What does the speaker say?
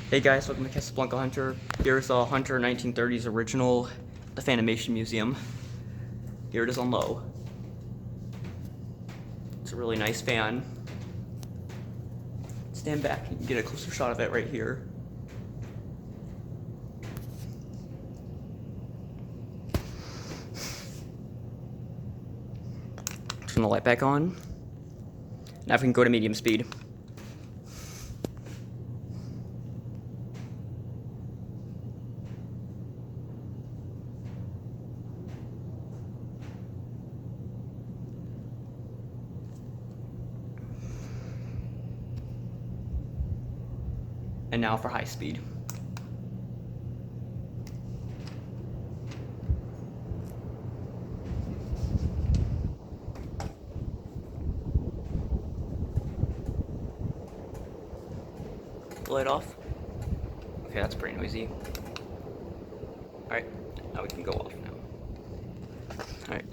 Hey guys, welcome to Casablanca Hunter. Here's a Hunter 1930s original, the Fanimation Museum. Here it is on low. It's a really nice fan. Stand back, you can get a closer shot of it right here. Turn the light back on. Now we can go to medium speed. And now for high speed. Light off. Okay, that's pretty noisy. Alright, now we can go off now. Alright.